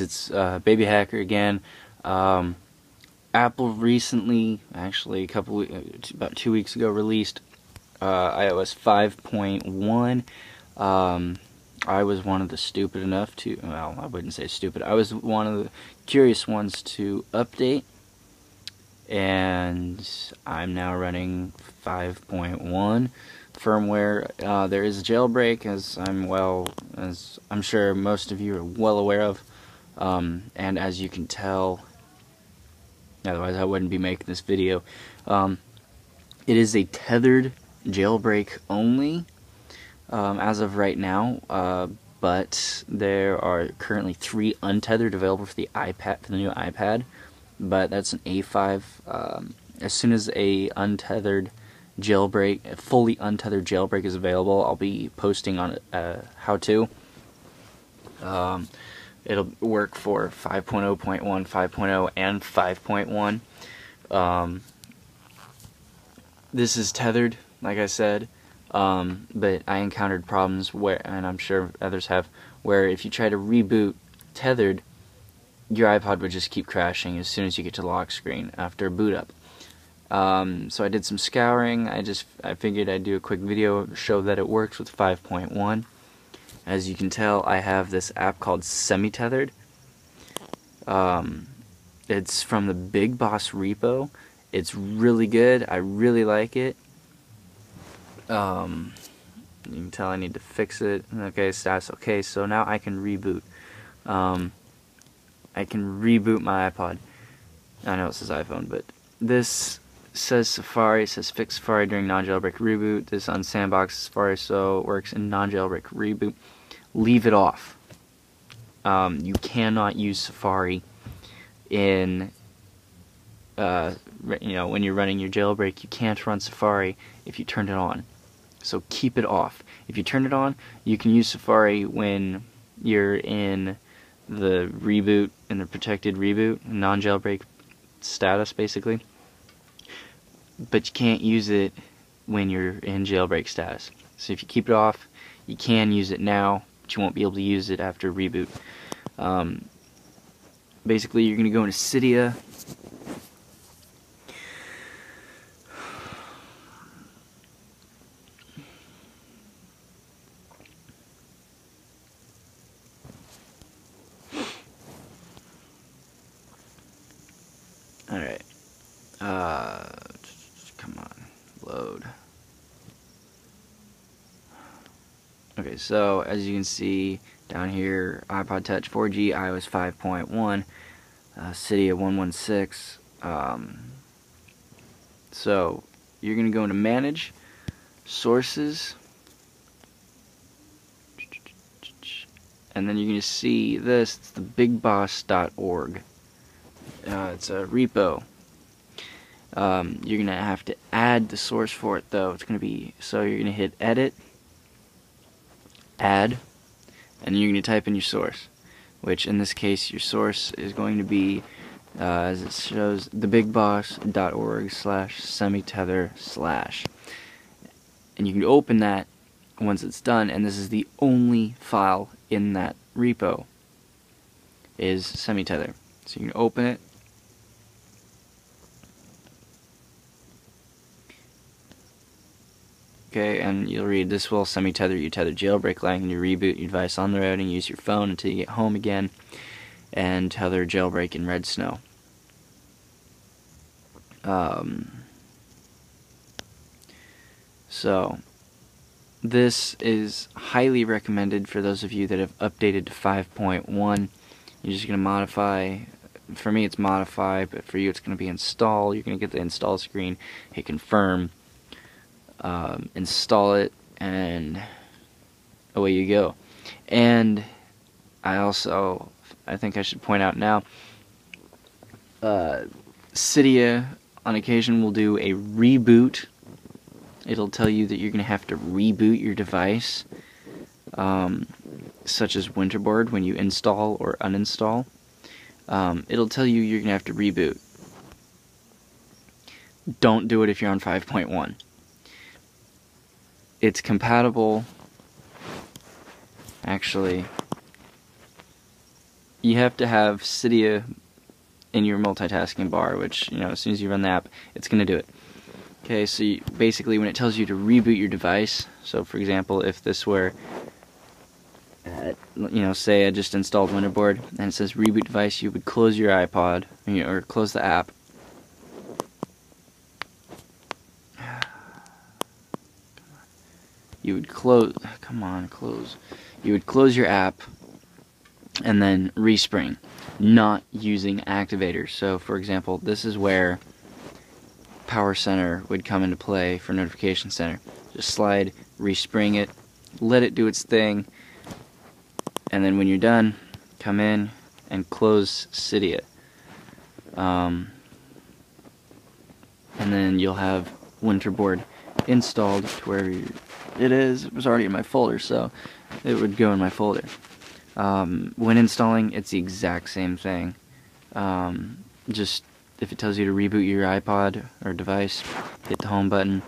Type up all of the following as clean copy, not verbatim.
It's Baby Hacker again. Apple recently, actually about 2 weeks ago, released iOS 5.1. I was one of the stupid enough to, well, I wouldn't say stupid, I was one of the curious ones to update, and I'm now running 5.1 firmware. There is a jailbreak, as I'm sure most of you are well aware of, and as you can tell, otherwise I wouldn't be making this video, it is a tethered jailbreak only, as of right now, but there are currently 3 untethered available for the iPad, for the new iPad, but that's an A5. As soon as a untethered jailbreak, a fully untethered jailbreak is available, I'll be posting on how-to. It'll work for 5.0.1, 5.0, and 5.1. This is tethered, like I said, but I encountered problems where, and I'm sure others have, where if you try to reboot tethered, your iPod would just keep crashing as soon as you get to the lock screen after boot up. So I did some scouring. I figured I'd do a quick video to show that it works with 5.1. As you can tell, I have this app called SemiTethered. It's from the Big Boss repo. It's really good. I really like it. You can tell I need to fix it. Okay, status okay. So now I can reboot. I can reboot my iPod. I know it says iPhone, but this says Safari. It says fix Safari during non-jailbreak reboot. This unsandbox Safari, so it works in non-jailbreak reboot. Leave it off. You cannot use Safari in when you're running your jailbreak. You can't run Safari if you turn it on. So keep it off. If you turn it on, you can use Safari when you're in the reboot, in the protected reboot, non-jailbreak status, basically. But you can't use it when you're in jailbreak status. So if you keep it off, you can use it now, but you won't be able to use it after reboot. Basically, you're going to go into Cydia. Alright. Come on. Load. Okay, so as you can see down here, iPod Touch 4G, iOS 5.1, Cydia 116. So you're going to go into Manage, Sources, and then you're going to see this. It's the bigboss.org. It's a repo. You're going to have to add the source for it, though. It's going to be, so you're going to hit Edit, Add, and you're going to type in your source, which in this case your source is going to be, as it shows, thebigboss.org/semitether/. And you can open that once it's done, and this is the only file in that repo, is SemiTether. So you can open it. Okay, and you'll read, this will semi-tether your tethered jailbreak lag, and you reboot your device on the road and use your phone until you get home again, and tether jailbreak in red snow. So this is highly recommended for those of you that have updated to 5.1. You're just going to modify. For me it's modify, but for you it's going to be install. You're going to get the install screen, hit confirm, install it, and away you go. And I think I should point out now, Cydia on occasion will do a reboot. It'll tell you that you're going to have to reboot your device, such as Winterboard when you install or uninstall. It'll tell you you're going to have to reboot. Don't do it if you're on 5.1. It's compatible, actually. you have to have Cydia in your multitasking bar, which, as soon as you run the app, it's going to do it. Okay, so basically when it tells you to reboot your device, so for example, if this were, say I just installed Winterboard, and it says reboot device, you would close your iPod, or close the app. You would close, close. You would close your app, and then respring, not using activators. So for example, this is where Power Center would come into play for Notification Center. Just slide, respring it, let it do its thing, and then when you're done, come in and close Cydia. And then you'll have Winterboard installed to wherever it is. It was already in my folder, so it would go in my folder. When installing, it's the exact same thing. Just if it tells you to reboot your iPod or device, hit the home button.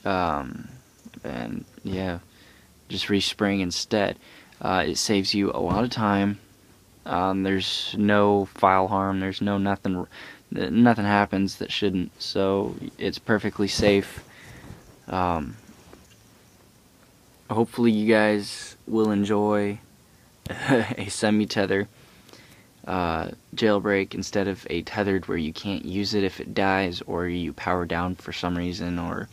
And yeah, just respring instead. It saves you a lot of time. There's no file harm. There's no nothing happens that shouldn't. So it's perfectly safe. Hopefully you guys will enjoy a SemiTether jailbreak instead of a tethered where you can't use it if it dies or you power down for some reason or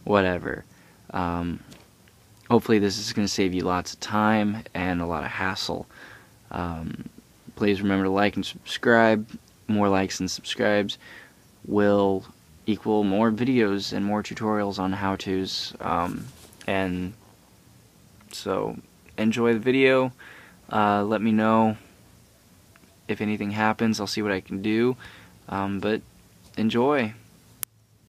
whatever. Hopefully this is going to save you lots of time and a lot of hassle. Please remember to like and subscribe. More likes and subscribes will equal more videos and more tutorials on how-tos. And so enjoy the video. Let me know if anything happens. I'll see what I can do. But enjoy.